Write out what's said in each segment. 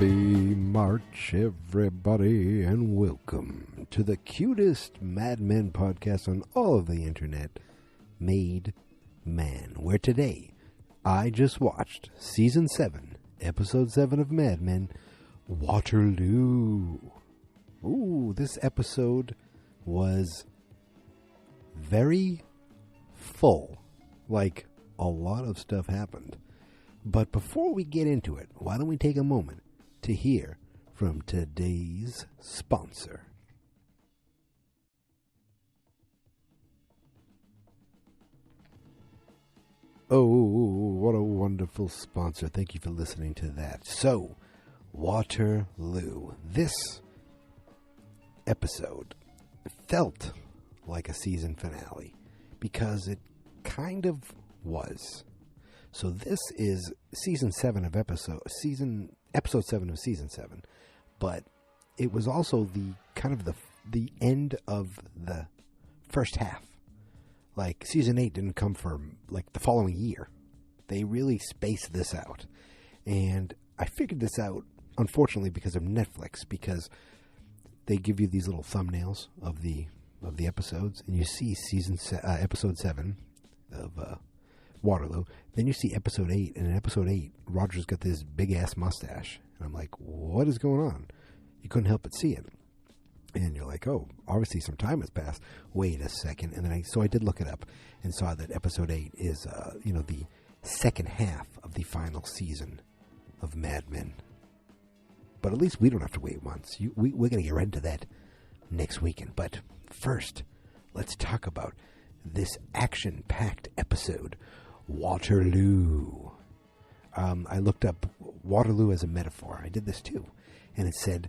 Happy March, everybody, and welcome to the cutest Mad Men podcast on all of the internet, Made Man, where today I just watched Season 7, Episode 7 of Mad Men, Waterloo. Ooh, this episode was very full. Like, a lot of stuff happened. But before we get into it, why don't we take a moment to hear from today's sponsor. Oh, what a wonderful sponsor. Thank you for listening to that. So, Waterloo. This episode felt like a season finale because it kind of was. So this is episode 7 of season 7, but it was also the end of the first half. Like, season 8 didn't come for like the following year. They really spaced this out. And I figured this out, unfortunately, because of Netflix, because they give you these little thumbnails of the episodes, and you see episode 7 of Waterloo. Then you see episode 8, and in episode 8, Roger's got this big-ass mustache. And I'm like, what is going on? You couldn't help but see it. And you're like, oh, obviously some time has passed. Wait a second. And then I did look it up and saw that episode 8 is, the second half of the final season of Mad Men. But at least we don't have to wait months. We're going to get right into that next weekend. But first, let's talk about this action-packed episode, Waterloo. I looked up Waterloo as a metaphor. I did this too. And it said,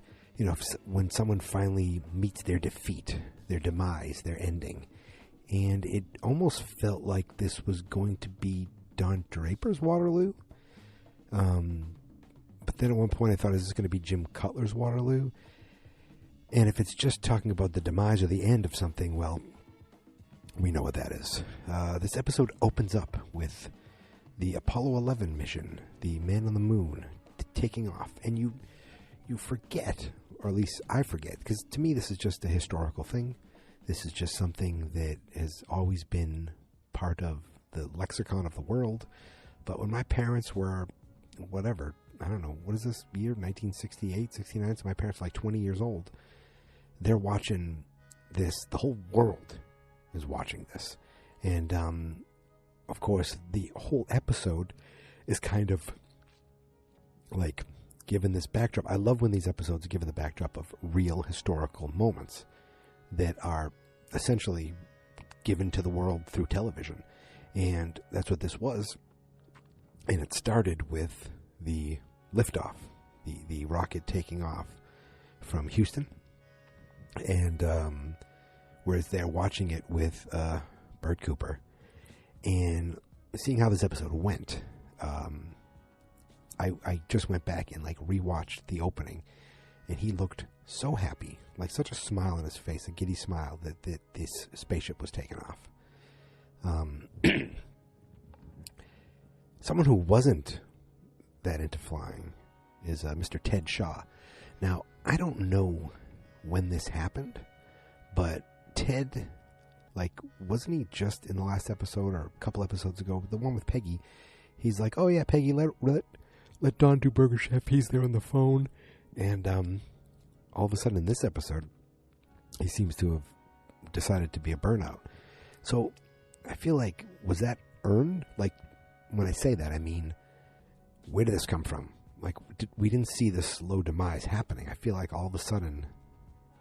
when someone finally meets their defeat, their demise, their ending. And it almost felt like this was going to be Don Draper's Waterloo. But then at one point I thought, is this going to be Jim Cutler's Waterloo? And if it's just talking about the demise or the end of something, well, we know what that is. This episode opens up with the Apollo 11 mission, the man on the moon, taking off. And you forget, or at least I forget, because to me this is just a historical thing. This is just something that has always been part of the lexicon of the world. But when my parents were, whatever, I don't know, what is this year, 1968, 69? So my parents were like 20 years old. They're watching this, the whole world is watching this. And, of course, the whole episode is kind of like given this backdrop. I love when these episodes are given the backdrop of real historical moments that are essentially given to the world through television. And that's what this was. And it started with the liftoff, the rocket taking off from Houston. And, whereas they're watching it with Bert Cooper and seeing how this episode went. I just went back and like rewatched the opening, and he looked so happy, like such a smile on his face, a giddy smile that this spaceship was taken off. Someone who wasn't that into flying is Mr. Ted Shaw. Now, I don't know when this happened, but Ted, like, wasn't he just in the last episode or a couple episodes ago, the one with Peggy? He's like, oh yeah, Peggy, let Don do Burger Chef. He's there on the phone. And all of a sudden in this episode, he seems to have decided to be a burnout. So I feel like, was that earned? Like, when I say that, I mean, where did this come from? Like, we didn't see this slow demise happening. I feel like all of a sudden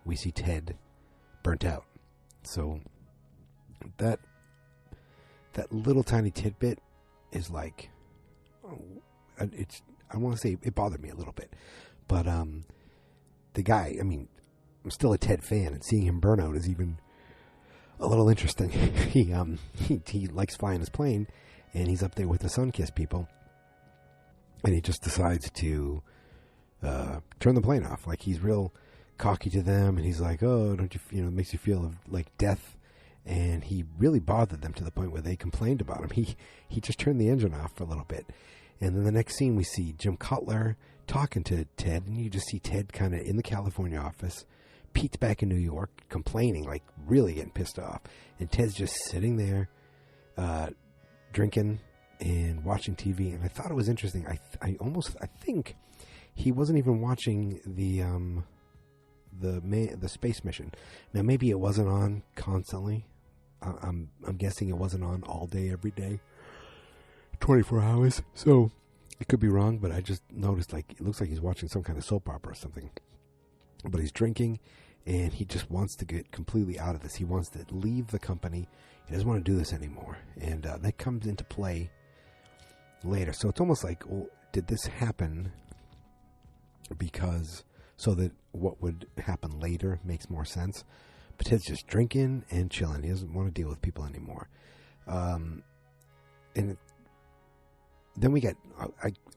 we see Ted burnt out. So that little tiny tidbit is like, I want to say it bothered me a little bit, but the guy, I mean, I'm still a Ted fan, and seeing him burn out is even a little interesting. He likes flying his plane, and he's up there with the Sunkiss people, and he just decides to turn the plane off. Like, he's real cocky to them, and he's like, oh, don't you, it makes you feel like death. And he really bothered them to the point where they complained about him. He just turned the engine off for a little bit. And then the next scene we see Jim Cutler talking to Ted, and you just see Ted kind of in the California office. Pete's back in New York complaining, like really getting pissed off. And Ted's just sitting there drinking and watching TV. And I thought it was interesting. I think he wasn't even watching the space mission. Now, maybe it wasn't on constantly. I'm guessing it wasn't on all day, every day, 24 hours. So it could be wrong, but I just noticed, like, it looks like he's watching some kind of soap opera or something. But he's drinking, and he just wants to get completely out of this. He wants to leave the company. He doesn't want to do this anymore. And that comes into play later. So it's almost like, well, did this happen because so that what would happen later makes more sense? But Ted's just drinking and chilling. He doesn't want to deal with people anymore. And then we get,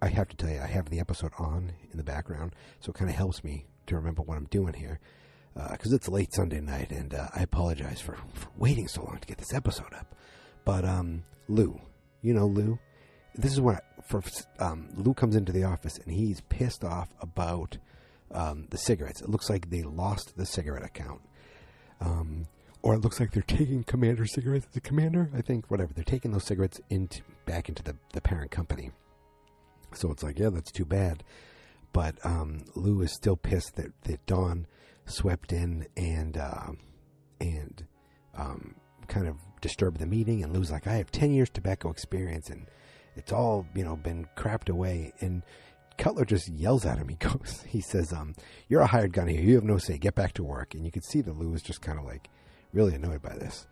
I have to tell you, I have the episode on in the background, so it kind of helps me to remember what I'm doing here, because it's late Sunday night, and I apologize for waiting so long to get this episode up. But Lou, you know Lou, this is what Lou comes into the office, and he's pissed off about the cigarettes. It looks like they lost the cigarette account, or it looks like they're taking Commander cigarettes. The Commander, I think, whatever, they're taking those cigarettes back into the parent company. So it's like, yeah, that's too bad. But Lou is still pissed that Dawn swept in and kind of disturbed the meeting. And Lou's like, I have 10 years tobacco experience, and it's all, been crapped away. And Cutler just yells at him. He says, you're a hired gun here. You have no say. Get back to work. And you can see that Lou is just kind of like really annoyed by this.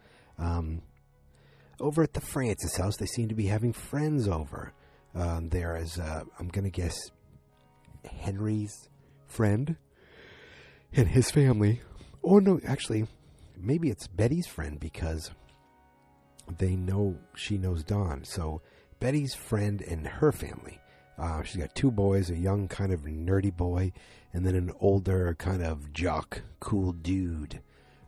Over at the Francis house, they seem to be having friends over. There is, I'm going to guess, Henry's friend and his family. Oh, no, actually, maybe it's Betty's friend, because she knows Dawn. So Betty's friend and her family. She's got two boys, a young kind of nerdy boy, and then an older kind of jock, cool dude.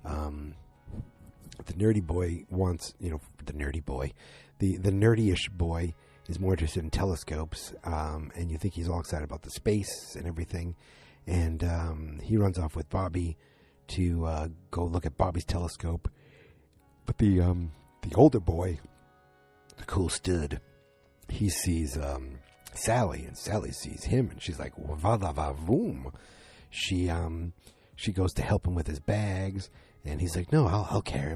The nerdy boy wants, the nerdy-ish boy is more interested in telescopes, and you think he's all excited about the space and everything. And he runs off with Bobby to go look at Bobby's telescope. But the older boy, the cool stud, he sees Sally, and Sally sees him, and she's like, va-va-va-voom. She goes to help him with his bags, and he's like, no, I'll carry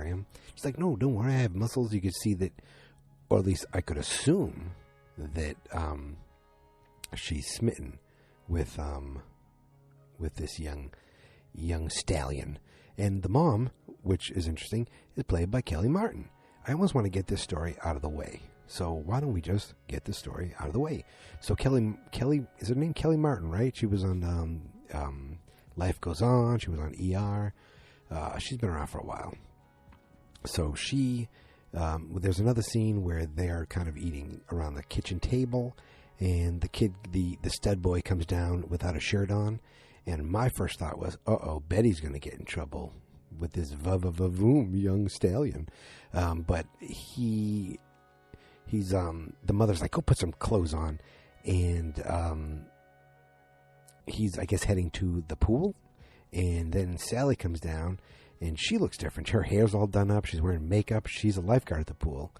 him. She's like, no, don't worry, I have muscles. You could see that, or at least I could assume that she's smitten with this young stallion. And the mom, which is interesting, is played by Kelly Martin. I almost want to get this story out of the way. So why don't we just get this story out of the way? So Kelly, is her name Kelly Martin, right? She was on Life Goes On. She was on ER. She's been around for a while. So there's another scene where they're kind of eating around the kitchen table, and the kid, the stud boy, comes down without a shirt on. And my first thought was, Betty's going to get in trouble with this va-va-va-voom young stallion. But he's the mother's like, go put some clothes on. And he's, I guess, heading to the pool. And then Sally comes down, and she looks different. Her hair's all done up. She's wearing makeup. She's a lifeguard at the pool.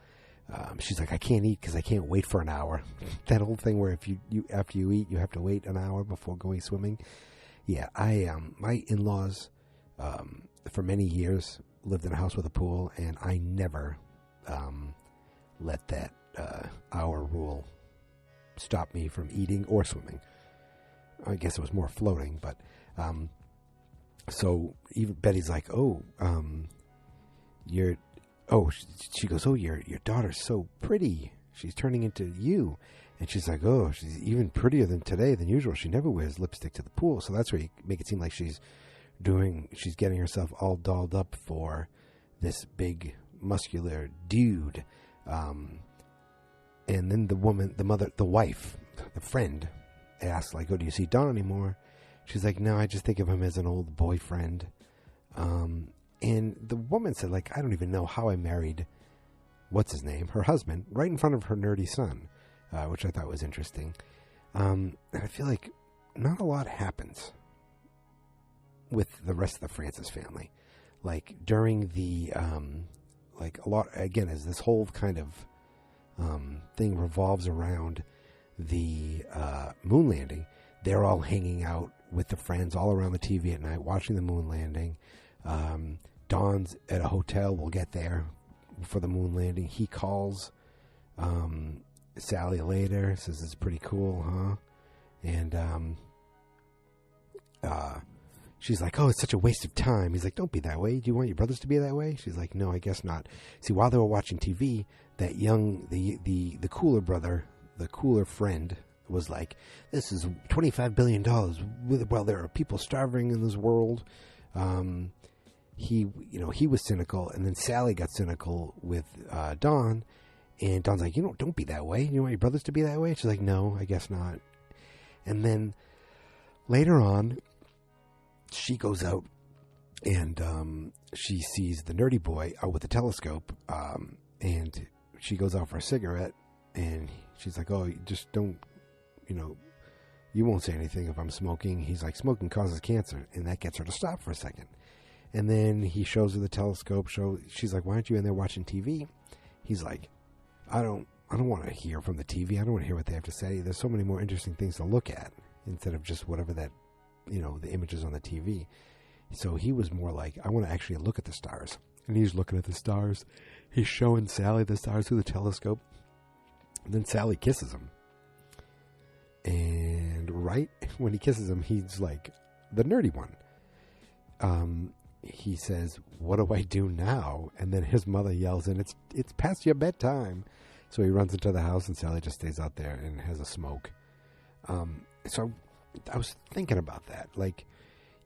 She's like, I can't eat because I can't wait for an hour. That whole thing where if you after you eat, you have to wait an hour before going swimming. Yeah, my in-laws for many years lived in a house with a pool, and I never let that hour rule stop me from eating or swimming. I guess it was more floating, but so even Betty's like, she goes, your daughter's so pretty. She's turning into you. And she's like, she's even prettier than usual. She never wears lipstick to the pool. So that's where you make it seem like she's getting herself all dolled up for this big muscular dude. And then the woman, the mother, the wife, the friend asks, like, do you see Don anymore? She's like, no, I just think of him as an old boyfriend. And the woman said, like, I don't even know how I married, what's his name, her husband, right in front of her nerdy son, which I thought was interesting. And I feel like not a lot happens with the rest of the Francis family. Like during the, like a lot, again, as this whole kind of thing revolves around the moon landing, they're all hanging out with the friends all around the TV at night, watching the moon landing. Don's at a hotel. We'll get there for the moon landing. He calls Sally later, says it's pretty cool, huh? And she's like, oh, it's such a waste of time. He's like, don't be that way. Do you want your brothers to be that way? She's like, no, I guess not. See, while they were watching TV, that the cooler brother, the cooler friend, was like, this is $25 billion. While there are people starving in this world. He was cynical, and then Sally got cynical with Don, and Don's like, don't be that way. You want your brothers to be that way? She's like, no, I guess not. And then later on, she goes out, and she sees the nerdy boy out with the telescope, and she goes out for a cigarette, and she's like, oh, just don't, you won't say anything if I'm smoking. He's like, smoking causes cancer, and that gets her to stop for a second. And then he shows her the telescope. She's like, why aren't you in there watching TV? He's like, I don't want to hear from the TV. I don't want to hear what they have to say. There's so many more interesting things to look at instead of just whatever that, the images on the TV. So he was more like, I want to actually look at the stars. And he's looking at the stars. He's showing Sally the stars through the telescope. And then Sally kisses him. And right when he kisses him, he's like the nerdy one. He says, what do I do now? And then his mother yells in, it's past your bedtime. So he runs into the house, and Sally just stays out there and has a smoke. So I was thinking about that. Like,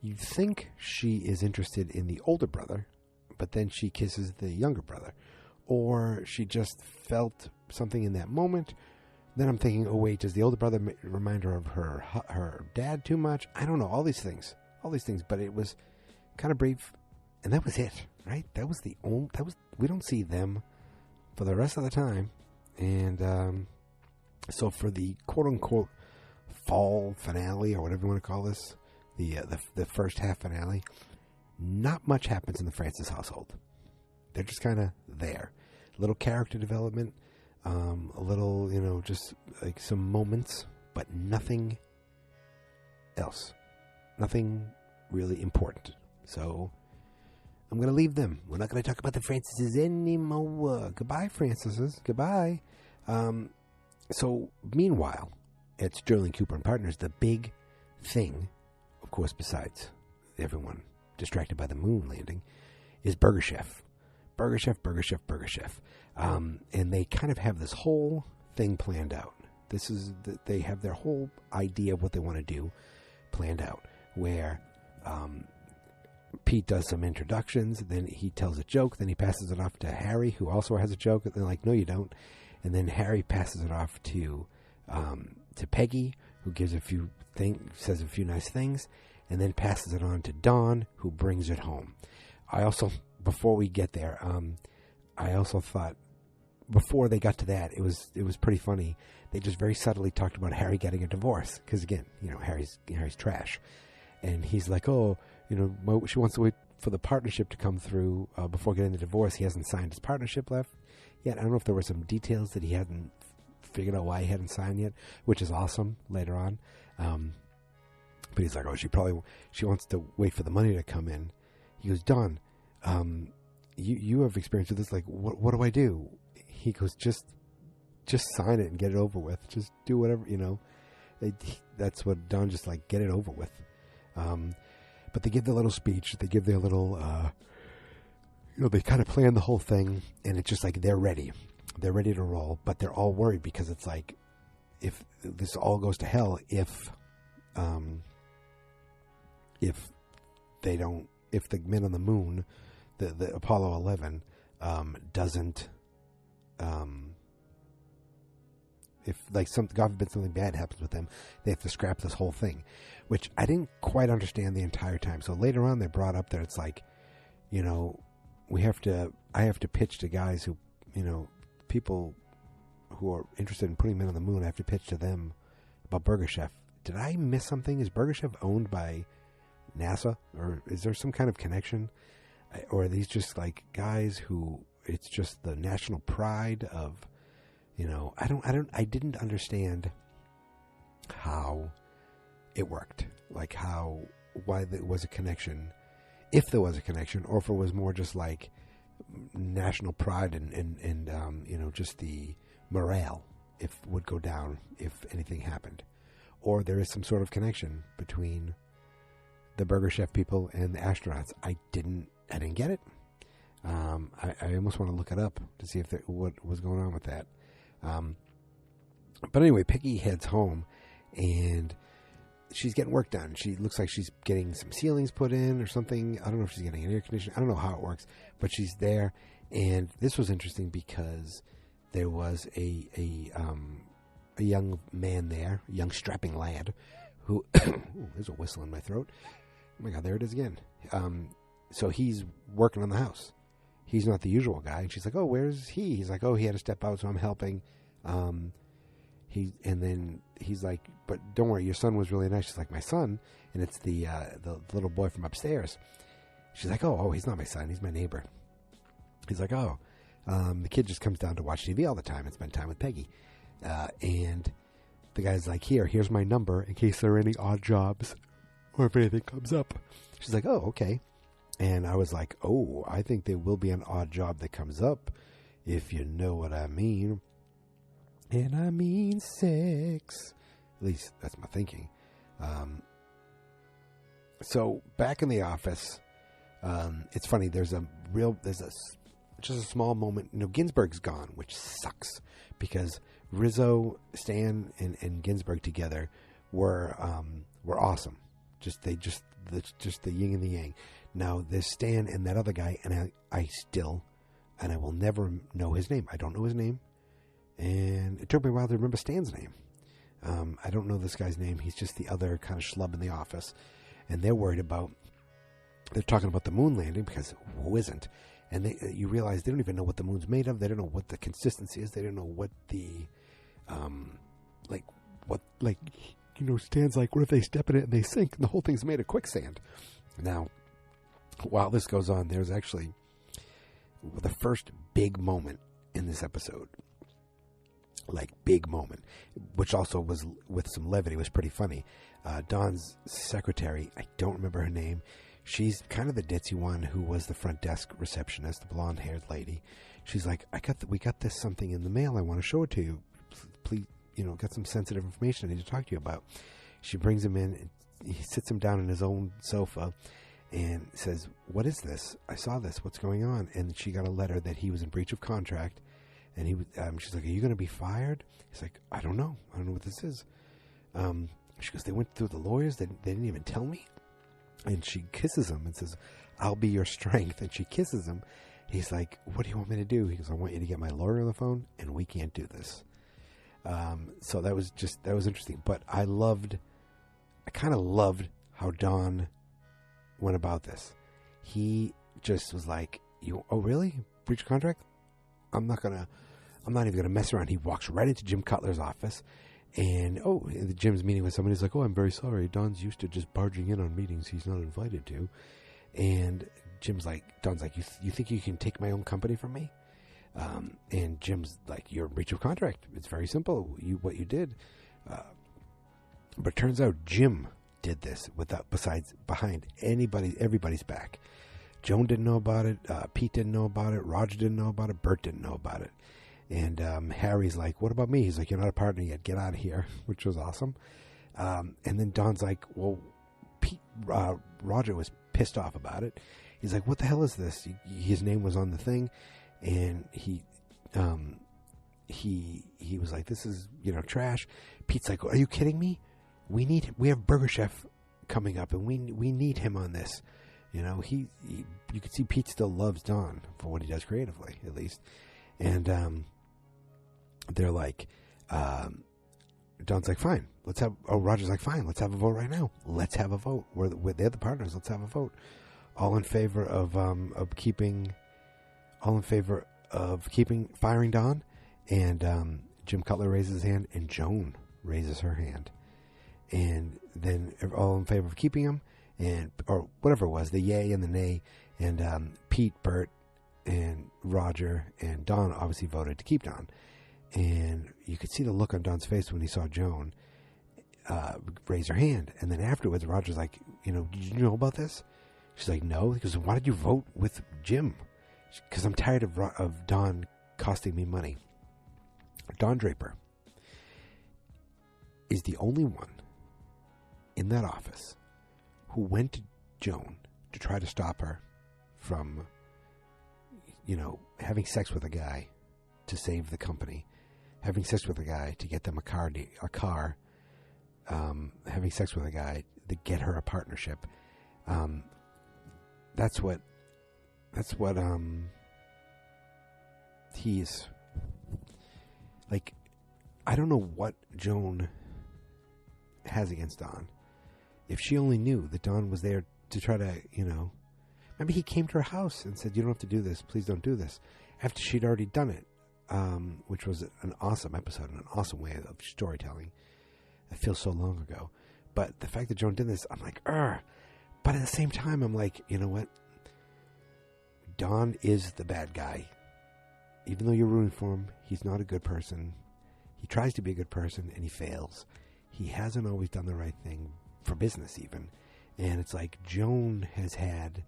you'd think she is interested in the older brother, but then she kisses the younger brother. Or she just felt something in that moment. Then I'm thinking, oh wait, does the older brother remind her of her dad too much? I don't know, all these things, but it was kind of brief, and that was it, right? That was we don't see them for the rest of the time. And so for the quote-unquote fall finale, or whatever you want to call this, the first half finale, not much happens in the Francis household. They're just kind of there. A little character development, a little, just like some moments, but nothing else. Nothing really important. So I'm going to leave them. We're not going to talk about the Francises anymore. Goodbye, Francises. Goodbye. So meanwhile, at Sterling Cooper and Partners, the big thing, of course, besides everyone distracted by the moon landing, is Burger Chef. Burger Chef, Burger Chef, Burger Chef. And they kind of have this whole thing planned out. They have their whole idea of what they want to do planned out, where Pete does some introductions, then he tells a joke, then he passes it off to Harry, who also has a joke, and they're like, no, you don't. And then Harry passes it off to Peggy, who gives says a few nice things, and then passes it on to Dawn, who brings it home. I also, before we get there, I also thought, before they got to that, it was pretty funny. They just very subtly talked about Harry getting a divorce, because again, Harry's trash, and he's like, oh, she wants to wait for the partnership to come through before getting the divorce. He hasn't signed his partnership left yet. I don't know if there were some details that he hadn't figured out why he hadn't signed yet, which is awesome later on. But he's like, oh, she wants to wait for the money to come in. He goes, Don, you have experience with this. Like, what do I do? He goes, just sign it and get it over with. Just do whatever, That's what Don, just like, get it over with. But they give their little speech. They give their little, they kind of plan the whole thing, and it's just like they're ready. They're ready to roll, but they're all worried because it's like, if this all goes to hell, if the men on the moon, the Apollo 11, doesn't, if like God forbid something bad happens with them, they have to scrap this whole thing, which I didn't quite understand the entire time. So later on, they brought up that it's like, I have to pitch to guys who, people who are interested in putting men on the moon. I have to pitch to them about Burger Chef. Did I miss something? Is Burger Chef owned by NASA, or is there some kind of connection? Or are these just like guys who it's just the national pride of, I didn't understand how it worked, like why there was a connection, if there was a connection, or if it was more just like national pride and just the morale would go down if anything happened, or there is some sort of connection between the Burger Chef people and the astronauts. I didn't get it. I almost want to look it up to see what was going on with that. But anyway, Peggy heads home, and she's getting work done. She looks like she's getting some ceilings put in or something. I don't know if she's getting an air conditioner. I don't know how it works, but she's there. And this was interesting because there was a young man there, a young strapping lad, who there's a whistle in my throat. Oh my God, there it is again. So he's working on the house. He's not the usual guy. And she's like, oh, where's he? He's like, oh, he had to step out, so I'm helping. And then he's like, but don't worry, your son was really nice. She's like, my son? And it's the little boy from upstairs. She's like, oh, he's not my son. He's my neighbor. He's like, oh, the kid just comes down to watch TV all the time and spend time with Peggy. And the guy's like, here's my number in case there are any odd jobs or if anything comes up. She's like, oh, okay. And I was like, oh, I think there will be an odd job that comes up, if you know what I mean. And I mean sex. At least that's my thinking. So back in the office, it's funny. There's just a small moment. Ginsburg's gone, which sucks because Rizzo, Stan, and Ginsburg together were awesome. Just the yin and the yang. Now there's Stan and that other guy, and I will never know his name. I don't know his name. And it took me a while to remember Stan's name. I don't know this guy's name. He's just the other kind of schlub in the office. And they're talking about the moon landing, because who isn't? And you realize they don't even know what the moon's made of. They don't know what the consistency is. They don't know what the, Stan's like, what if they step in it and they sink? And the whole thing's made of quicksand. Now, while this goes on, there's actually the first big moment in this episode. Big moment, which also was with some levity, was pretty funny. Dawn's secretary, I don't remember her name. She's kind of the ditzy one who was the front desk receptionist, the blonde-haired lady. She's like, we got this something in the mail. I want to show it to you. Please, got some sensitive information I need to talk to you about. She brings him in, and he sits him down in his own sofa and says, what is this? I saw this. What's going on? And she got a letter that he was in breach of contract. And she's like, are you going to be fired? He's like, I don't know. I don't know what this is. She goes, they went through the lawyers. They didn't even tell me. And she kisses him and says, I'll be your strength. And she kisses him. He's like, what do you want me to do? He goes, I want you to get my lawyer on the phone, and we can't do this. So that was interesting. But I kind of loved how Don went about this. He just was like, oh, really? Breach of contract? I'm not even gonna mess around. He walks right into Jim Cutler's office, and Jim's meeting with somebody. He's like, oh, I'm very sorry. Don's used to just barging in on meetings he's not invited to. And Don's like, you think you can take my own company from me? And Jim's like, you're in breach of contract. It's very simple. What you did. But it turns out Jim did this behind everybody's back. Joan didn't know about it. Pete didn't know about it. Roger didn't know about it. Bert didn't know about it. And Harry's like, what about me? He's like, you're not a partner yet. Get out of here, which was awesome. And then Don's like, well, Roger was pissed off about it. He's like, what the hell is this? His name was on the thing. And he was like, this is, trash. Pete's like, are you kidding me? We have Burger Chef coming up, and we need him on this. You could see Pete still loves Don for what he does creatively, at least. And they're like, Don's like, fine, Roger's like, fine, let's have a vote right now. Let's have a vote. They're the partners. Let's have a vote. All in favor of firing Don. And Jim Cutler raises his hand, and Joan raises her hand. and then all in favor of keeping him, or whatever it was, the yay and the nay, and Pete, Bert, and Roger and Don obviously voted to keep Don. And you could see the look on Don's face when he saw Joan raise her hand. And then afterwards, Roger's like, did you know about this? She's like, no. He goes, why did you vote with Jim? Because I'm tired of Don costing me money. Don Draper is the only one in that office who went to Joan to try to stop her from, having sex with a guy to save the company, having sex with a guy to get them a car, having sex with a guy to get her a partnership. That's what he's like. I don't know what Joan has against Don. If she only knew that Don was there to try to, maybe he came to her house and said, you don't have to do this. Please don't do this. After she'd already done it, which was an awesome episode and an awesome way of storytelling. It feels so long ago. But the fact that Joan did this, I'm like, but at the same time, I'm like, you know what? Don is the bad guy. Even though you're rooting for him, he's not a good person. He tries to be a good person, and he fails. He hasn't always done the right thing for business, even. And it's like Joan has had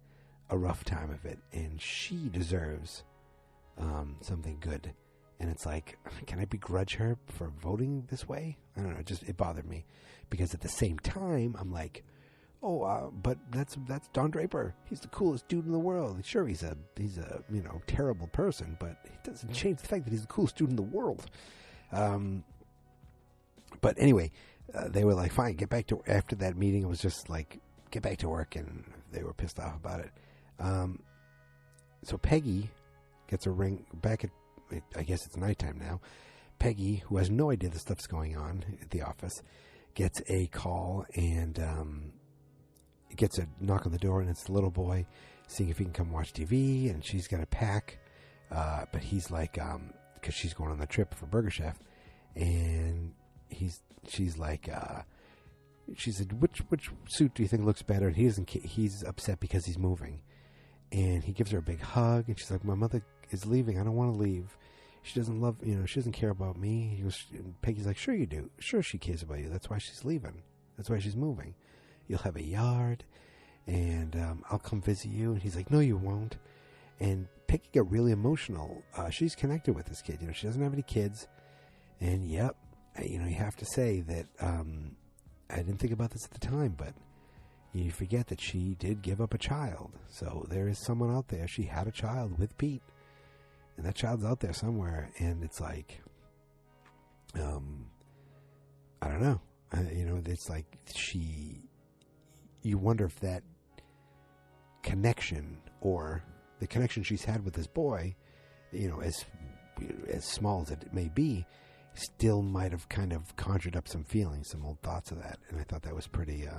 a rough time of it, and she deserves something good. And it's like, can I begrudge her for voting this way? I don't know. It bothered me. Because at the same time, I'm like, but that's Don Draper. He's the coolest dude in the world. Sure, he's a terrible person, but it doesn't change the fact that he's the coolest dude in the world. But anyway, they were like, fine, get back to, after that meeting, it was just like, get back to work, and they were pissed off about it. So Peggy gets a ring back at, I guess it's nighttime now. Peggy, who has no idea the stuff's going on at the office, gets a call and gets a knock on the door, and it's the little boy seeing if he can come watch TV, and she's got a pack, but he's like, because she's going on the trip for Burger Chef, and she's like, she said, which suit do you think looks better? And he's upset because he's moving, and he gives her a big hug, and she's like, my mother is leaving. I don't want to leave. She doesn't love, she doesn't care about me. And Peggy's like, sure you do. Sure she cares about you. That's why she's leaving. That's why she's moving. You'll have a yard, and I'll come visit you. And he's like, no, you won't. And Peggy got really emotional. She's connected with this kid. She doesn't have any kids. And yep, you have to say that I didn't think about this at the time, but you forget that she did give up a child. So there is someone out there. She had a child with Pete. And that child's out there somewhere, and it's like, I don't know. It's like you wonder if that connection, or the connection she's had with this boy, as small as it may be, still might have kind of conjured up some feelings, some old thoughts of that. And I thought that was pretty, I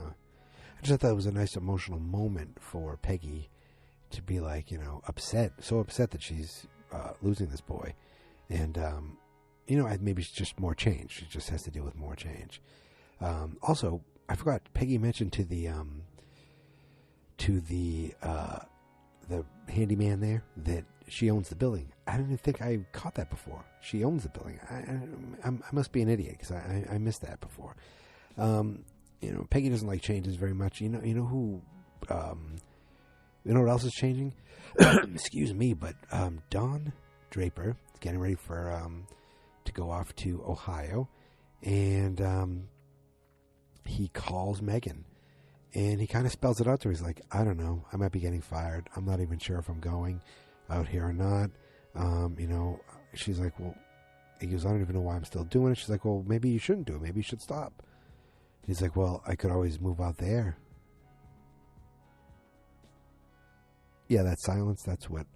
just thought that was a nice emotional moment for Peggy to be like, so upset that she's losing this boy. And, maybe it's just more change. It just has to deal with more change. Also, I forgot, Peggy mentioned to the handyman there that she owns the building. I didn't think I caught that before. She owns the building. I must be an idiot because I missed that before. Peggy doesn't like changes very much. You know who, what else is changing? Excuse me, but Don Draper is getting ready for to go off to Ohio, and he calls Megan, and he kind of spells it out to her. He's like, I don't know, I might be getting fired. I'm not even sure if I'm going out here or not. She's like, well, he goes, I don't even know why I'm still doing it. She's like, well, maybe you shouldn't do it. Maybe you should stop. He's like, well, I could always move out there. Yeah, that silence, that's what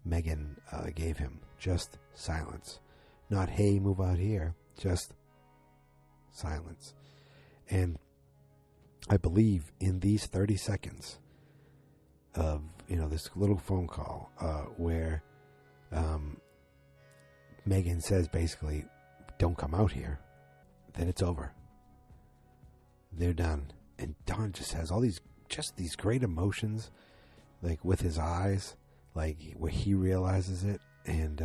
Megan gave him. Just silence. Not, hey, move out here. Just silence. And I believe in these 30 seconds of, this little phone call where Megan says basically, don't come out here, then it's over. they're done. And Don just has all these great emotions, like with his eyes, like where he realizes it, and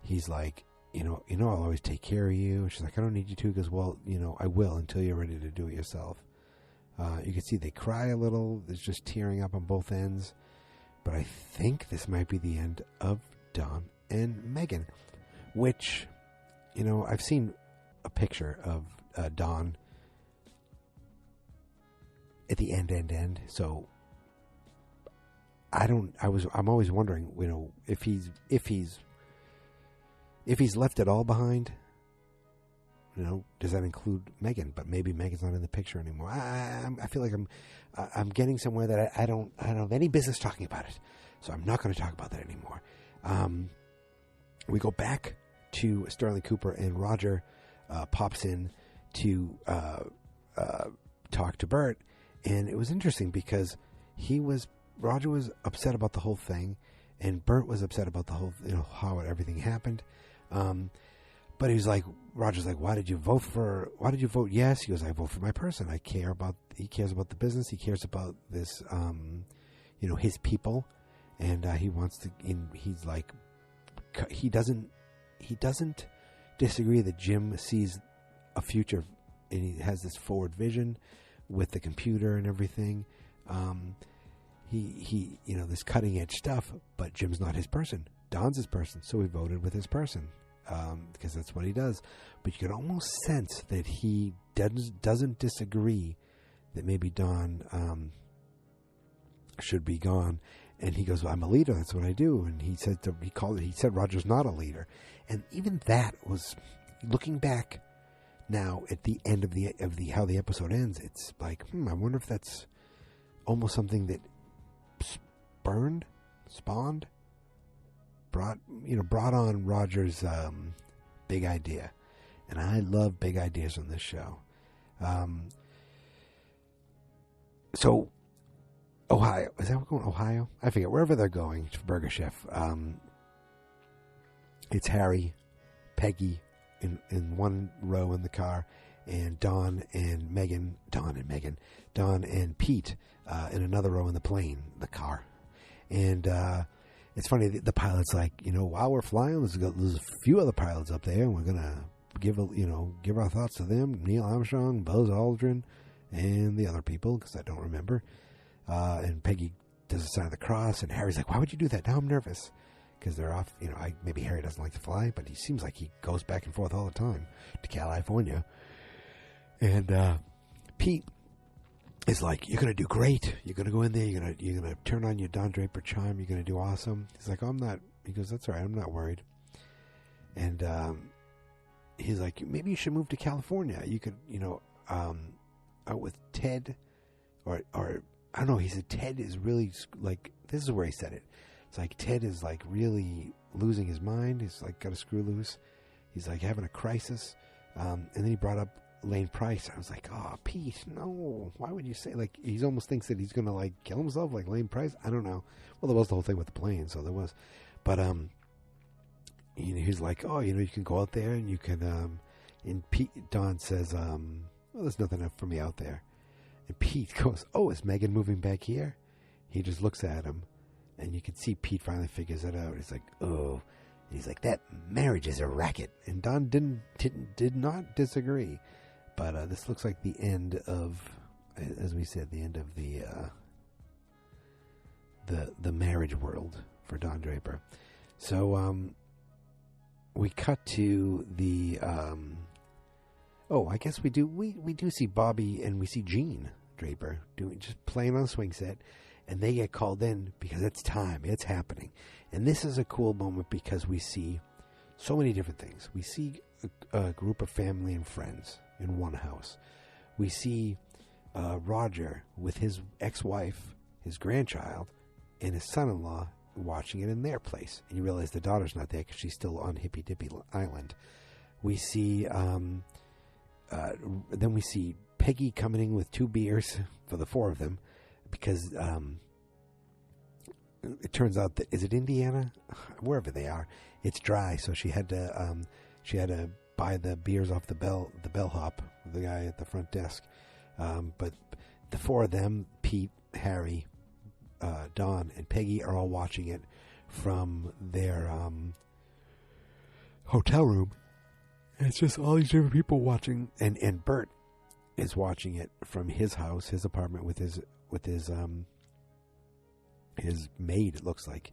he's like, I'll always take care of you. And she's like, I don't need you to. He goes, well, I will until you're ready to do it yourself. You can see they cry a little. There's just tearing up on both ends. But I think this might be the end of Don and Megan, which, I've seen a picture of Don at the end. So I'm always wondering, if he's left it all behind, does that include Megan? But maybe Megan's not in the picture anymore. I feel like I'm getting somewhere that I don't have any business talking about it. So I'm not going to talk about that anymore. We go back to Sterling Cooper, and Roger pops in to talk to Bert. And it was interesting because Roger was upset about the whole thing, and Bert was upset about the whole, how everything happened. But Roger's like, why did you vote yes? He goes, I vote for my person. He cares about the business. He cares about this, his people. And he wants to, he's like, he doesn't disagree that Jim sees a future, and he has this forward vision with the computer and everything. He this cutting edge stuff, but Jim's not his person. Don's his person. So he voted with his person. Because that's what he does. But you can almost sense that he doesn't disagree that maybe Don should be gone. And he goes, well, I'm a leader. That's what I do. And he said Roger's not a leader. And even that was, looking back now at the end of the how the episode ends, it's like, I wonder if that's almost something that spawned, brought on Roger's big idea. And I love big ideas on this show. So Ohio, is that going Ohio? I forget, wherever they're going to Burger Chef. It's Harry, Peggy in one row in the car, and Don and Pete in another row in the car. And it's funny, the pilot's like, while we're flying, there's a few other pilots up there, and we're gonna give our thoughts to them: Neil Armstrong, Buzz Aldrin, and the other people, because I don't remember. And Peggy does a sign of the cross, and Harry's like, why would you do that? Now I'm nervous. Because they're off, maybe Harry doesn't like to fly, but he seems like he goes back and forth all the time to California. And Pete is like, you're going to do great. You're going to go in there. You're going to turn on your Don Draper charm. You're going to do awesome. He's like, I'm not. He goes, that's all right. I'm not worried. And he's like, maybe you should move to California. You could, out with Ted, or I don't know. He said Ted is really like, this is where he said it. It's like Ted is like really losing his mind. He's like got a screw loose. He's like having a crisis. And then he brought up Lane Price. I was like, oh, Pete, no. Why would you say, like, he almost thinks that he's going to like kill himself like Lane Price? I don't know. Well, there was the whole thing with the plane, so there was. But he's like, oh, you can go out there and you can, and Don says, well, there's nothing for me out there. And Pete goes, oh, is Megan moving back here? He just looks at him. And you can see Pete finally figures it out. He's like, oh. And he's like, that marriage is a racket. And Don did not disagree. But this looks like the end of, as we said, the end of the marriage world for Don Draper. So we cut to the, I guess we do see Bobby and we see Gene Draper just playing on a swing set. And they get called in because it's time. It's happening. And this is a cool moment because we see so many different things. We see a group of family and friends in one house. We see Roger with his ex-wife, his grandchild, and his son-in-law watching it in their place. And you realize the daughter's not there because she's still on Hippy Dippy Island. We see... then we see Peggy coming in with 2 beers for the 4 of them. Because it turns out that, is it Indiana? Wherever they are, it's dry, so she had to buy the beers off the bellhop the guy at the front desk. But the four of them, Pete, Harry, Don, and Peggy, are all watching it from their hotel room. And it's just all these different people watching, and Bert is watching it from his house, his apartment, with his maid, it looks like.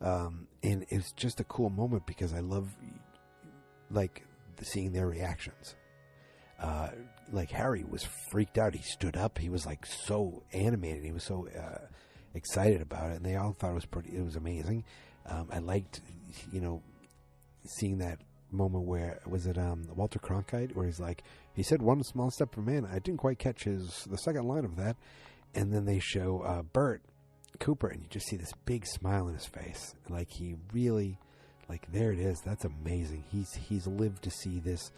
And it's just a cool moment because I love seeing their reactions. Like Harry was freaked out. He stood up. He was like so animated. He was so excited about it, and they all thought it was amazing. I liked, seeing that moment where was it Walter Cronkite, where he said one small step for man. I didn't quite catch the second line of that, and then they show Bert Cooper, and you just see this big smile on his face, like he really, there it is. That's amazing. He's lived to see this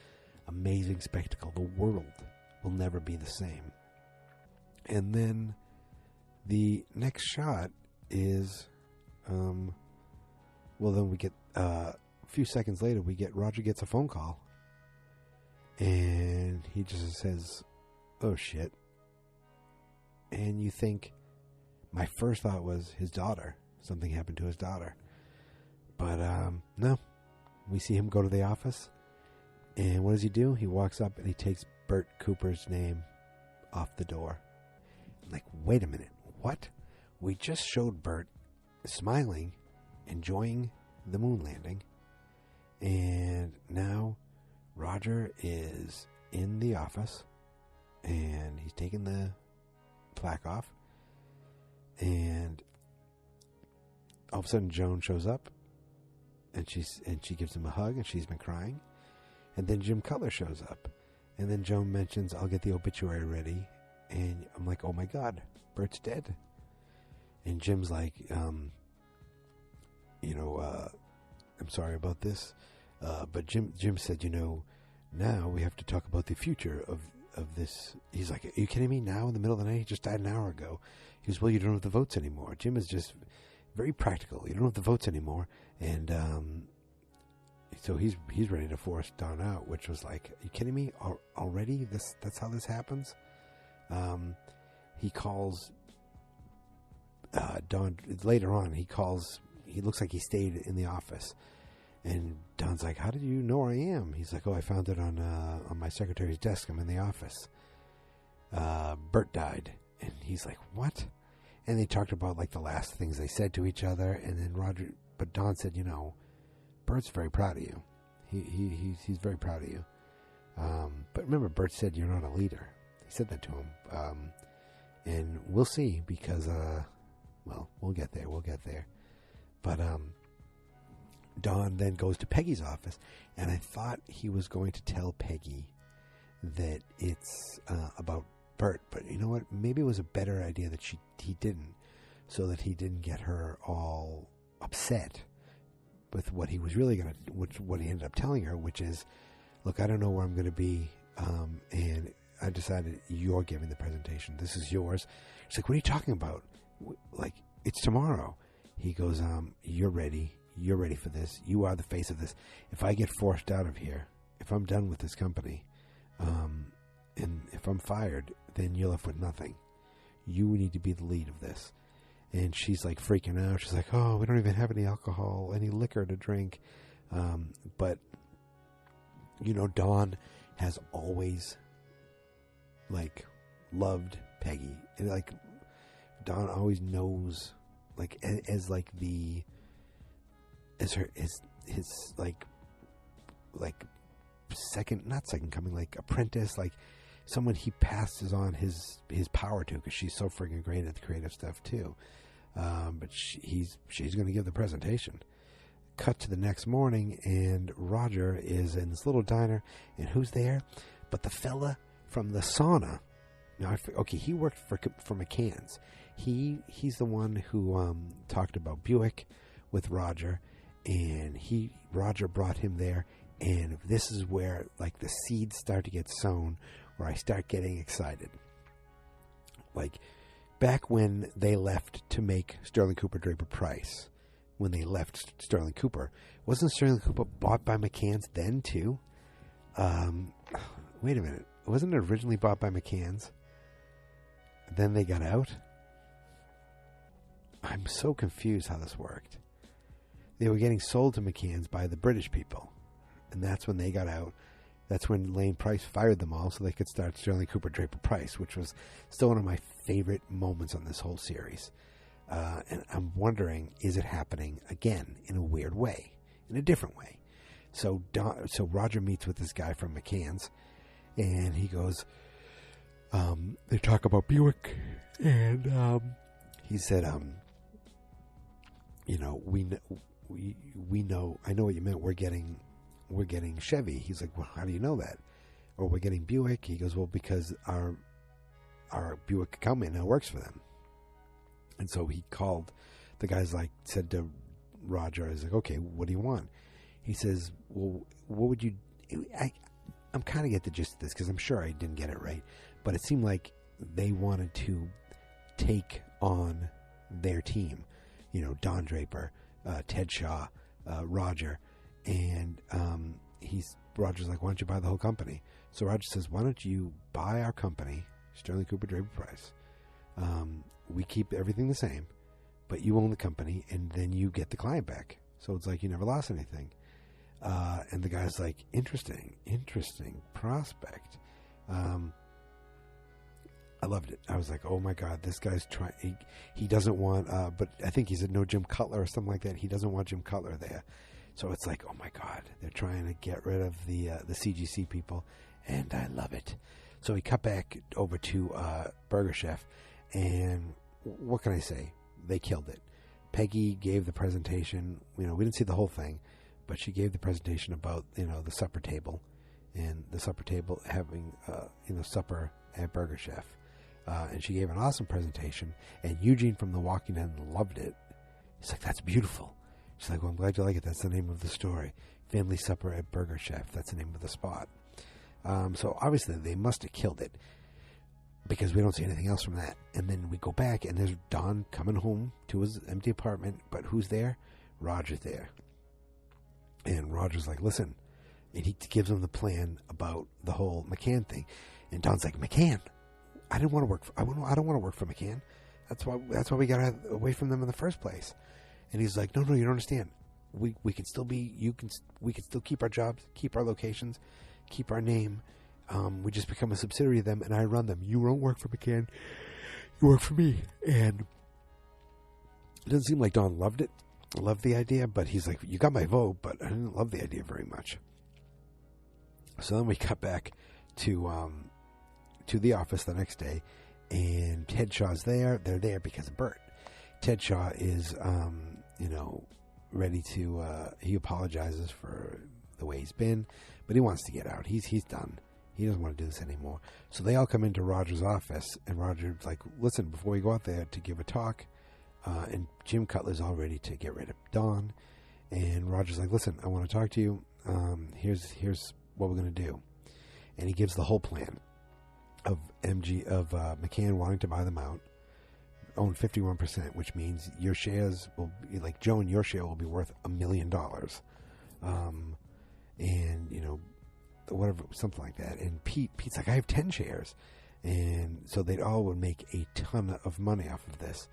amazing spectacle. The world will never be the same. And then the next shot is, then we get a few seconds later, Roger gets a phone call, and he just says, "Oh shit!" And you think, my first thought was his daughter. Something happened to his daughter, but no. We see him go to the office, and what does he do? He walks up and he takes Bert Cooper's name off the door. I'm like, wait a minute, what? We just showed Bert smiling, enjoying the moon landing, and now Roger is in the office, and he's taking the plaque off, and all of a sudden Joan shows up, and she gives him a hug, and she's been crying, and then Jim Cutler shows up, and then Joan mentions, "I'll get the obituary ready," and I'm like, oh my God, Bert's dead. And Jim's like, I'm sorry about this, but Jim said, now we have to talk about the future of this. He's like, are you kidding me? Now in the middle of the night? He just died an hour ago. He goes, well, you don't have the votes anymore. Jim is just very practical. You don't have the votes anymore, and so he's ready to force Don out, which was like, are you kidding me? Already? That's how this happens? He calls Don later on. He looks like he stayed in the office, and Don's like, how did you know where I am? He's like, oh, I found it on my secretary's desk. I'm in the office. Bert died. And he's like, what? And they talked about the last things they said to each other, and then but Don said, Bert's very proud of you. He's very proud of you. But remember, Bert said you're not a leader. He said that to him. And we'll see, because we'll get there. But Don then goes to Peggy's office, and I thought he was going to tell Peggy that it's about Bert, but you know what? Maybe it was a better idea that he didn't, so that he didn't get her all upset with what he was really going to, what he ended up telling her, which is, look, I don't know where I'm going to be, and I decided you're giving the presentation. This is yours. She's like, what are you talking about? It's tomorrow. He goes, you're ready. You're ready for this. You are the face of this. If I get forced out of here, if I'm done with this company, and if I'm fired, then you're left with nothing. You need to be the lead of this. And she's freaking out. She's like, oh, we don't even have any alcohol, any liquor to drink. But, Dawn has always, loved Peggy. And, Dawn always knows, his not second coming, apprentice, someone he passes on his power to, because she's so freaking great at the creative stuff too. But she's going to give the presentation. Cut to the next morning, and Roger is in this little diner, and who's there but the fella from the sauna. Now, he worked for McCann's. He's the one who talked about Buick with Roger, and Roger brought him there. And this is where the seeds start to get sown, where I start getting excited. Back when they left to make Sterling Cooper Draper Price, when they left Sterling Cooper, wasn't Sterling Cooper bought by McCann's then too? Wait a minute. wasn't it originally bought by McCann's? Then they got out? I'm so confused how this worked. They were getting sold to McCann's by the British people. And that's when they got out. That's when Lane Price fired them all so they could start Sterling Cooper Draper Price, which was still one of my favorite moments on this whole series. And I'm wondering, is it happening again in a weird way, in a different way? So Roger meets with this guy from McCann's, and he goes, they talk about Buick, and he said, we know, I know what you meant, we're getting Chevy. He's like, well, how do you know that? Or we're getting Buick. He goes, well, because our Buick accountant now works for them. And so he called, the guy's like, said to Roger, he's like, okay, what do you want? He says, well, what would you, I'm kind of get the gist of this because I'm sure I didn't get it right, but it seemed like they wanted to take on their team, Don Draper, Ted Shaw, Roger, and Roger's like, why don't you buy the whole company? So Roger says, why don't you buy our company, Sterling Cooper Draper Price? We keep everything the same, but you own the company, and then you get the client back. So it's like you never lost anything. And the guy's like, interesting prospect. I loved it. I was like, oh my God, this guy's trying. He doesn't want, but I think he said no Jim Cutler or something like that. He doesn't want Jim Cutler there. So it's like, oh my God, they're trying to get rid of the CGC people, and I love it. So we cut back over to Burger Chef, and what can I say? They killed it. Peggy gave the presentation. We didn't see the whole thing, but she gave the presentation about the supper table, and the supper table having supper at Burger Chef, and she gave an awesome presentation. And Eugene from The Walking Dead loved it. He's like, that's beautiful. She's like, well, I'm glad you like it. That's the name of the story. Family Supper at Burger Chef. That's the name of the spot. So obviously they must have killed it because we don't see anything else from that. And then we go back, and there's Don coming home to his empty apartment. But who's there? Roger's there. And Roger's like, listen. And he gives him the plan about the whole McCann thing. And Don's like, McCann? I don't want to work for McCann. That's why we got away from them in the first place. And he's like, no, you don't understand. We can still we can still keep our jobs, keep our locations, keep our name. We just become a subsidiary of them, and I run them. You don't work for McCann. You work for me. And it doesn't seem like Don loved the idea, but he's like, you got my vote, but I didn't love the idea very much. So then we cut back to the office the next day, and Ted Shaw's there. They're there because of Bert. Ted Shaw is, ready to, he apologizes for the way he's been, but he wants to get out. He's done. He doesn't want to do this anymore. So they all come into Roger's office, and Roger's like, listen, before we go out there to give a talk, and Jim Cutler's all ready to get rid of Don, and Roger's like, listen, I want to talk to you. Here's what we're going to do. And he gives the whole plan of McCann wanting to buy them out, own 51%, which means your shares will be like Joan, your share will be worth $1 million. And whatever, something like that. And Pete's like, I have 10 shares. And so they all would make a ton of money off of this.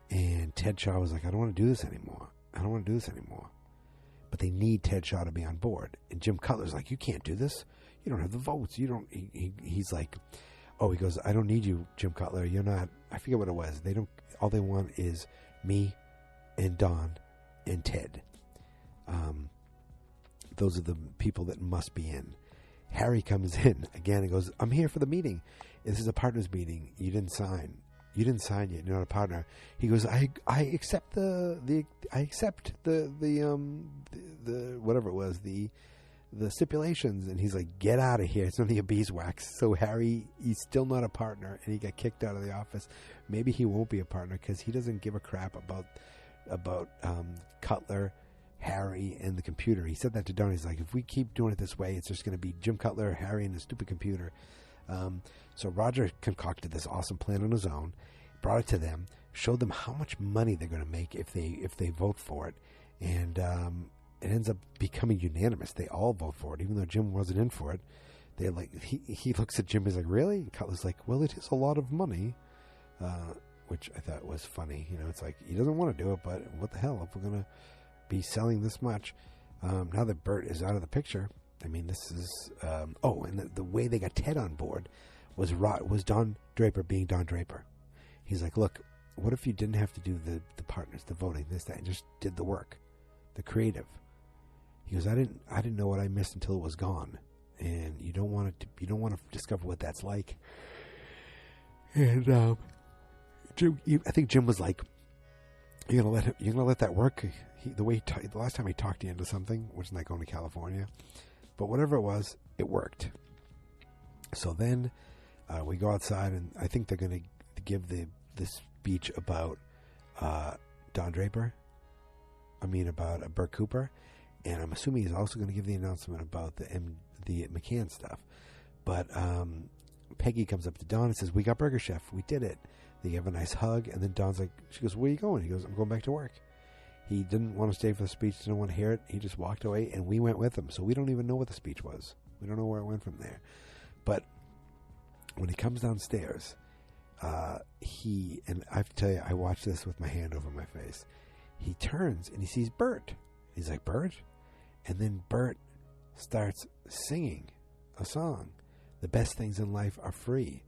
And Ted Shaw was like, I don't want to do this anymore. But they need Ted Shaw to be on board. And Jim Cutler's like, you can't do this. You don't have the votes. You don't. He's like, he goes, I don't need you, Jim Cutler. You're not. I forget what it was. They don't. All they want is me and Don and Ted. Those are the people that must be in. Harry comes in again and goes, I'm here for the meeting. This is a partners meeting. You didn't sign. You didn't sign yet. You're not a partner. He goes, I accept the whatever it was, the stipulations. And he's like, get out of here. It's none of your beeswax. So Harry, he's still not a partner, and he got kicked out of the office. Maybe he won't be a partner because he doesn't give a crap about Cutler, Harry, and the computer. He said that to Don. He's like, if we keep doing it this way, it's just going to be Jim Cutler, Harry, and the stupid computer. So Roger concocted this awesome plan on his own, brought it to them, showed them how much money they're going to make if they vote for it, and it ends up becoming unanimous. They all vote for it, even though Jim wasn't in for it. they're like, he looks at Jim, he's like, really? And Cutler's like, well, it is a lot of money, which I thought was funny. You know, it's like, he doesn't want to do it, but what the hell, if we're going to be selling this much? Now that Bert is out of the picture, I mean, this is, and the way they got Ted on board was Don Draper being Don Draper. He's like, look, what if you didn't have to do the partners, the voting, this, that, and just did the work, the creative? He goes, I didn't know what I missed until it was gone. And you don't want to discover what that's like. And I think Jim was like, you're gonna let that work. The last time he talked you into something, which is like going to California, but whatever it was, it worked. So then we go outside, and I think they're gonna give the speech about Don Draper. I mean, about Bert Cooper, and I'm assuming he's also going to give the announcement about the McCann stuff. But Peggy comes up to Don and says, "We got Burger Chef. We did it." They give a nice hug, and then Don's like, she goes, "Where are you going?" He goes, "I'm going back to work." He didn't want to stay for the speech, didn't want to hear it. He just walked away, and we went with him. So we don't even know what the speech was. We don't know where it went from there. But when he comes downstairs, and I have to tell you, I watched this with my hand over my face. He turns, and he sees Bert. He's like, "Bert?" And then Bert starts singing a song. The best things in life are free.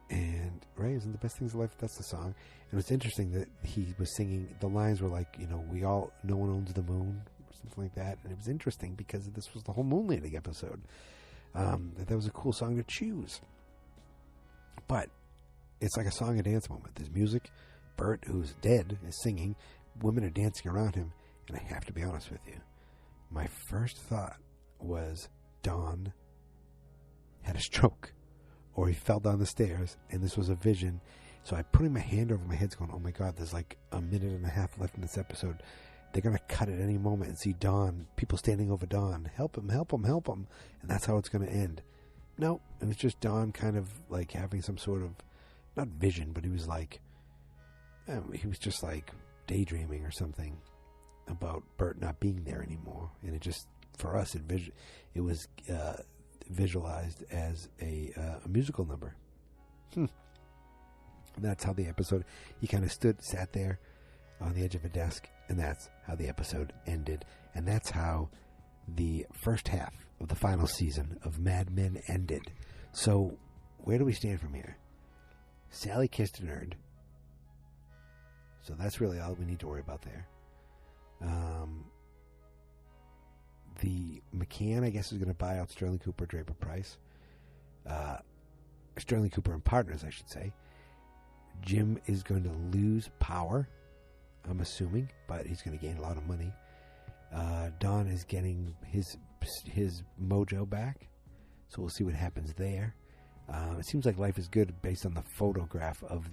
And, right, isn't the best things in life, that's the song. And it was interesting that he was singing, the lines were like, you know, no one owns the moon, or something like that. And it was interesting because this was the whole moon landing episode. That was a cool song to choose. But it's like a song and dance moment. There's music. Bert, who's dead, is singing. Women are dancing around him. And I have to be honest with you. My first thought was Don had a stroke, or he fell down the stairs, and this was a vision. So I putting my hand over my head going, oh my God, there's like a minute and a half left in this episode. They're going to cut at any moment and see Don, people standing over Don. Help him, help him, help him. And that's how it's going to end. No, it was just Don kind of like having some sort of, not vision, but he was like, he was just like daydreaming or something about Bert not being there anymore. And it just, for us, it was visualized as a musical number. And that's how the episode, he kind of sat there on the edge of a desk, and that's how the episode ended. And that's how the first half of the final season of Mad Men ended. So where do we stand from here? Sally kissed a nerd. So that's really all we need to worry about there. The McCann, I guess, is going to buy out Sterling Cooper, Draper Price. Sterling Cooper and Partners, I should say. Jim is going to lose power, I'm assuming, but he's going to gain a lot of money. Don is getting his mojo back, so we'll see what happens there. It seems like life is good based on the photograph of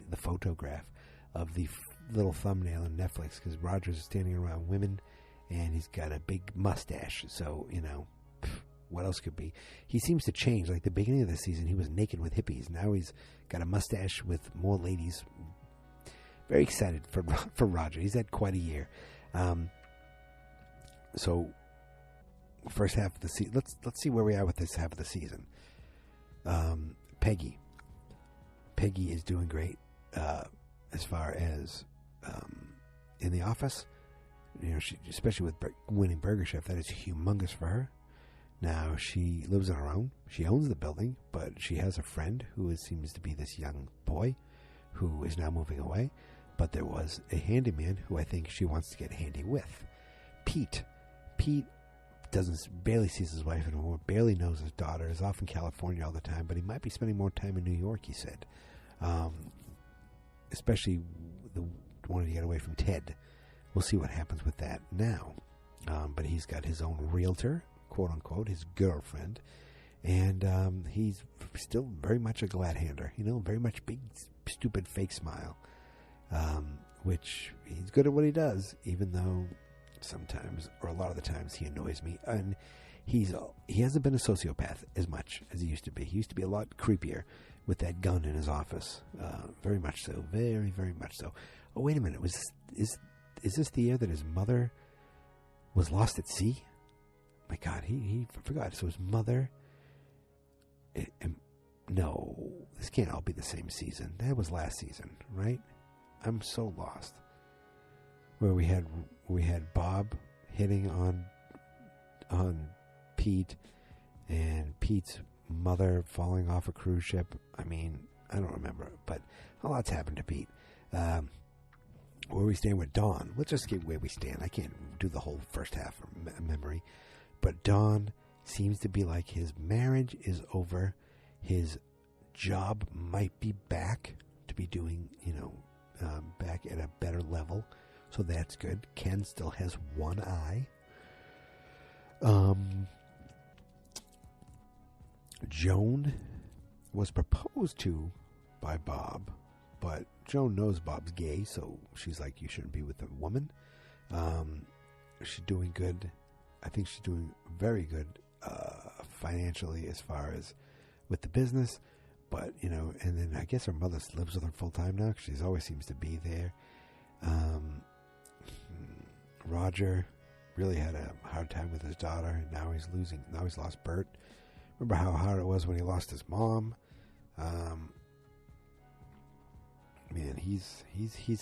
the little thumbnail on Netflix, because Rogers is standing around women, and he's got a big mustache. So, you know, what else could be? He seems to change. Like the beginning of the season, he was naked with hippies. Now he's got a mustache with more ladies. Very excited for Roger. He's had quite a year. So, first half of the season. Let's see where we are with this half of the season. Peggy is doing great as far as in the office. You know, she, especially with winning Burger Chef, that is humongous for her. Now, she lives on her own. She owns the building, but she has a friend who seems to be this young boy who is now moving away. But there was a handyman who I think she wants to get handy with. Pete barely sees his wife anymore, barely knows his daughter, is off in California all the time, but he might be spending more time in New York, he said. Especially wanting to get away from Ted. We'll see what happens with that now. But he's got his own realtor, quote unquote, his girlfriend, and he's still very much a glad-hander, you know, very much big, stupid, fake smile, which he's good at what he does, even though sometimes, or a lot of the times, he annoys me. And he hasn't been a sociopath as much as he used to be. He used to be a lot creepier with that gun in his office. Very much so. Very, very much so. Oh, wait a minute. Is this the year that his mother was lost at sea? My God, he forgot. So his mother no, this can't all be the same season. That was last season, right? I'm so lost. Where we had Bob hitting on Pete, and Pete's mother falling off a cruise ship. I mean, I don't remember, but a lot's happened to Pete. Where we stand with Dawn. Let's just get where we stand. I can't do the whole first half from memory, but Dawn seems to be like his marriage is over. His job might be back to be doing, back at a better level. So that's good. Ken still has one eye. Joan was proposed to by Bob, but Joan knows Bob's gay, so she's like, you shouldn't be with a woman. She's doing good. I think she's doing very good financially as far as with the business. But, and then I guess her mother lives with her full time now, because she always seems to be there. Roger really had a hard time with his daughter, and now he's lost Bert. Remember how hard it was when he lost his mom? Man, he's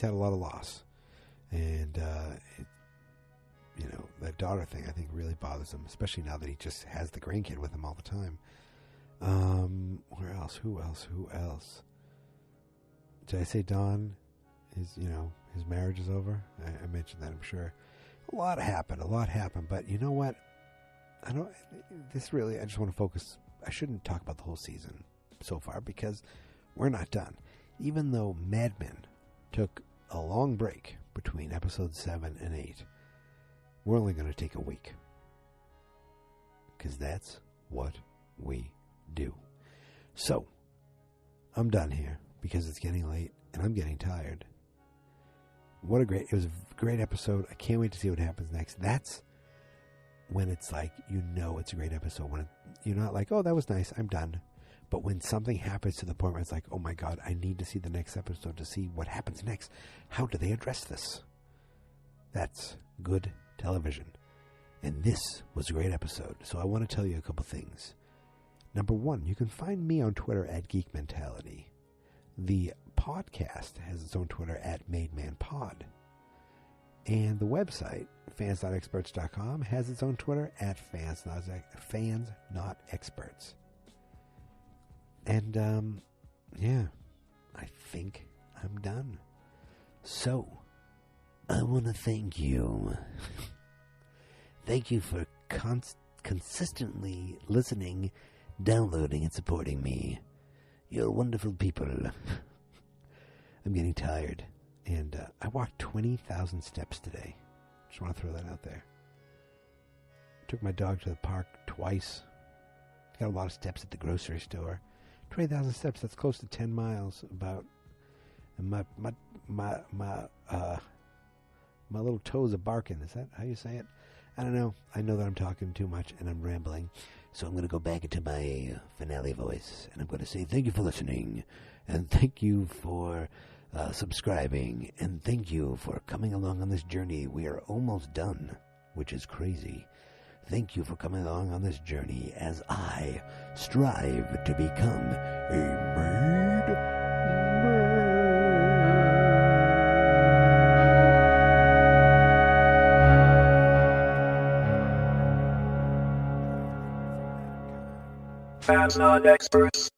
had a lot of loss, and that daughter thing I think really bothers him, especially now that he just has the grandkid with him all the time. Where else? Who else? Did I say Don? His marriage is over. I mentioned that, I'm sure. A lot happened, but you know what? I just want to focus. I shouldn't talk about the whole season so far, because we're not done. Even though Mad Men took a long break between episodes 7 and 8, we're only going to take a week, because that's what we do. So, I'm done here, because it's getting late, and I'm getting tired. It was a great episode. I can't wait to see what happens next. That's when it's like, it's a great episode. When you're not like, oh, that was nice, I'm done. But when something happens to the point where it's like, oh my God, I need to see the next episode to see what happens next. How do they address this? That's good television. And this was a great episode. So I want to tell you a couple things. Number one, you can find me on Twitter at Geek Mentality. The podcast has its own Twitter at MadeManPod. And the website, fansnotexperts.com, has its own Twitter at fansnotexperts. And, I think I'm done. So, I want to thank you. Thank you for consistently listening, downloading, and supporting me. You're wonderful people. I'm getting tired. And I walked 20,000 steps today. Just want to throw that out there. Took my dog to the park twice. Got a lot of steps at the grocery store. 20,000 steps, that's close to 10 miles about. And my little toes are barking. Is that how you say it? I don't know. I know that I'm talking too much and I'm rambling. So I'm going to go back into my finale voice. And I'm going to say thank you for listening. And thank you for subscribing. And thank you for coming along on this journey. We are almost done, which is crazy. Thank you for coming along on this journey as I strive to become a made man. Fans not experts.